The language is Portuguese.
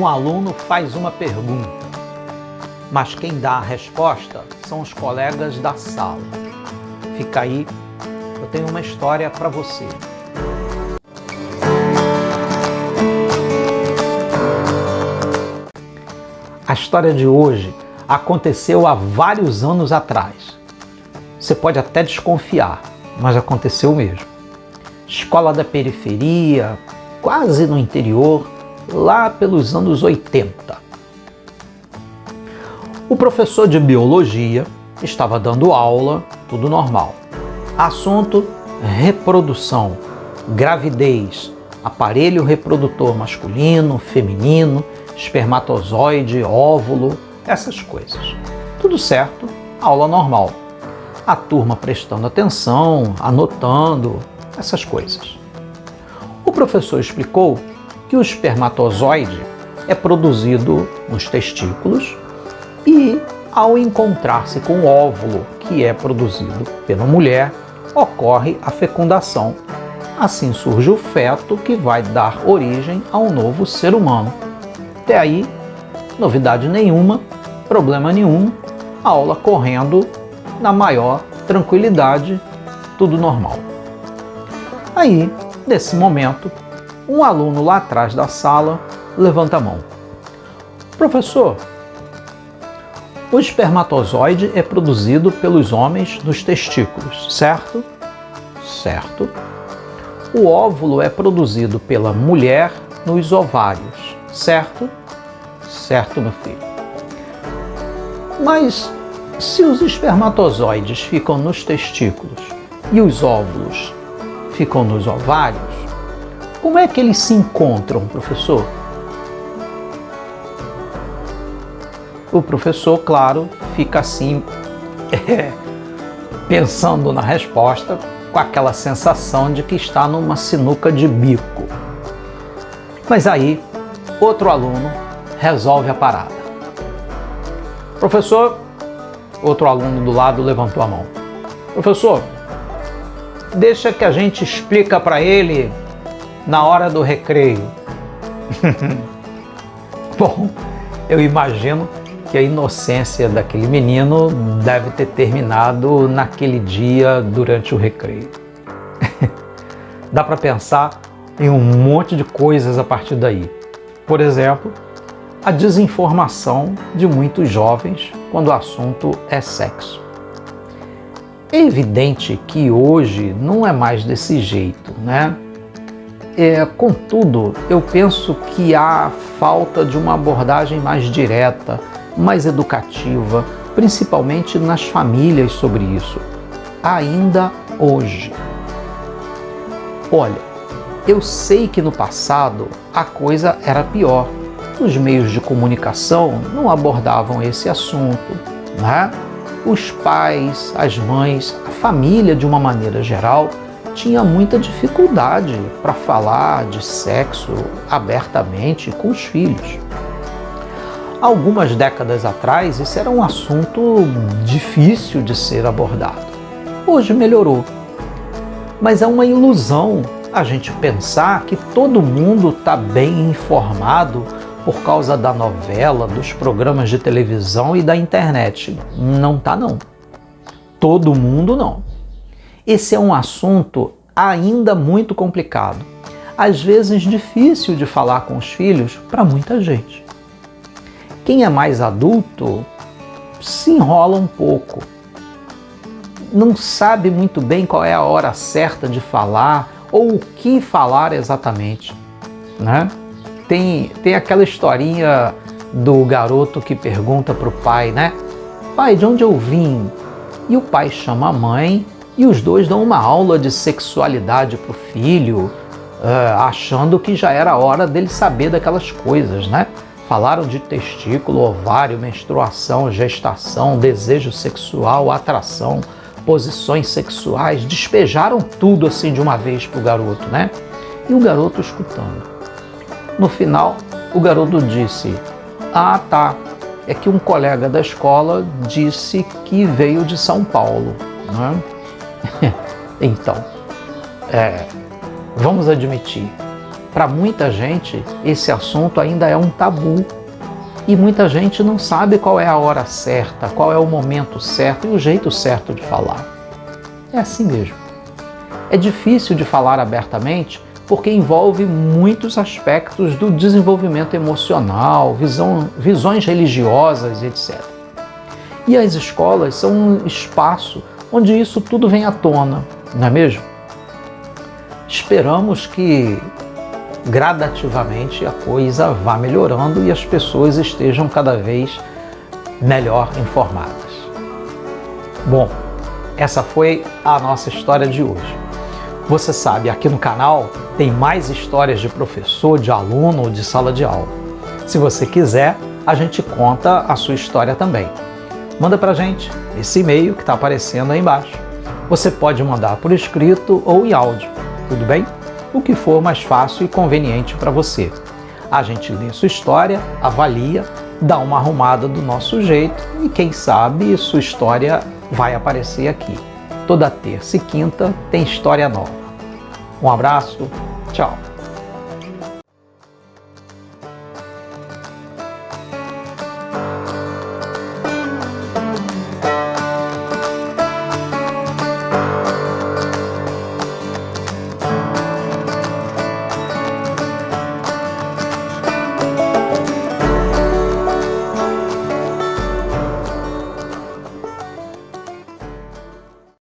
Um aluno faz uma pergunta, mas quem dá a resposta são os colegas da sala. Fica aí, eu tenho uma história para você. A história de hoje aconteceu há vários anos atrás. Você pode até desconfiar, mas aconteceu mesmo. Escola da periferia, quase no interior, lá pelos anos 80. O professor de biologia estava dando aula, tudo normal. Assunto: reprodução, gravidez, aparelho reprodutor masculino, feminino, espermatozoide, óvulo, essas coisas. Tudo certo, aula normal. A turma prestando atenção, anotando, essas coisas. O professor explicou que o espermatozoide é produzido nos testículos e, ao encontrar-se com o óvulo, que é produzido pela mulher, ocorre a fecundação. Assim surge o feto que vai dar origem a um novo ser humano. Até aí, novidade nenhuma, problema nenhum, a aula correndo na maior tranquilidade, tudo normal. Aí, nesse momento, um aluno lá atrás da sala levanta a mão. Professor, o espermatozoide é produzido pelos homens nos testículos, certo? Certo. O óvulo é produzido pela mulher nos ovários, certo? Certo, meu filho. Mas se os espermatozoides ficam nos testículos e os óvulos ficam nos ovários, como é que eles se encontram, professor? O professor, claro, fica assim, pensando na resposta, com aquela sensação de que está numa sinuca de bico. Mas aí, outro aluno resolve a parada. Professor, outro aluno do lado levantou a mão. Professor, deixa que a gente explica para ele na hora do recreio. Bom, eu imagino que a inocência daquele menino deve ter terminado naquele dia durante o recreio. Dá para pensar em um monte de coisas a partir daí. Por exemplo, a desinformação de muitos jovens quando o assunto é sexo. É evidente que hoje não é mais desse jeito, né? Contudo, eu penso que há falta de uma abordagem mais direta, mais educativa, principalmente nas famílias sobre isso, ainda hoje. Olha, eu sei que no passado a coisa era pior. Os meios de comunicação não abordavam esse assunto, né? Os pais, as mães, a família de uma maneira geral tinha muita dificuldade para falar de sexo abertamente com os filhos. Algumas décadas atrás, isso era um assunto difícil de ser abordado. Hoje melhorou. Mas é uma ilusão a gente pensar que todo mundo está bem informado por causa da novela, dos programas de televisão e da internet. Não está, não. Todo mundo não. Esse é um assunto ainda muito complicado, às vezes difícil de falar com os filhos para muita gente. Quem é mais adulto se enrola um pouco, não sabe muito bem qual é a hora certa de falar ou o que falar exatamente, né? Tem aquela historinha do garoto que pergunta para o pai, né? Pai, de onde eu vim? E o pai chama a mãe e os dois dão uma aula de sexualidade para o filho, achando que já era hora dele saber daquelas coisas, né? Falaram de testículo, ovário, menstruação, gestação, desejo sexual, atração, posições sexuais, despejaram tudo assim de uma vez para o garoto, né? E o garoto escutando. No final, o garoto disse: ah, tá, é que um colega da escola disse que veio de São Paulo, né? Então, vamos admitir, Para muita gente, esse assunto ainda é um tabu. E muita gente não sabe qual é a hora certa, qual é o momento certo e o jeito certo de falar. É assim mesmo. É difícil de falar abertamente porque envolve muitos aspectos do desenvolvimento emocional, visões religiosas, etc. E as escolas são um espaço onde isso tudo vem à tona, não é mesmo? Esperamos que gradativamente a coisa vá melhorando e as pessoas estejam cada vez melhor informadas. Bom, essa foi a nossa história de hoje. Você sabe, aqui no canal tem mais histórias de professor, de aluno ou de sala de aula. Se você quiser, a gente conta a sua história também. Manda pra gente esse e-mail que está aparecendo aí embaixo. Você pode mandar por escrito ou em áudio, tudo bem? O que for mais fácil e conveniente para você. A gente lê sua história, avalia, dá uma arrumada do nosso jeito e quem sabe sua história vai aparecer aqui. Toda terça e quinta tem história nova. Um abraço, tchau!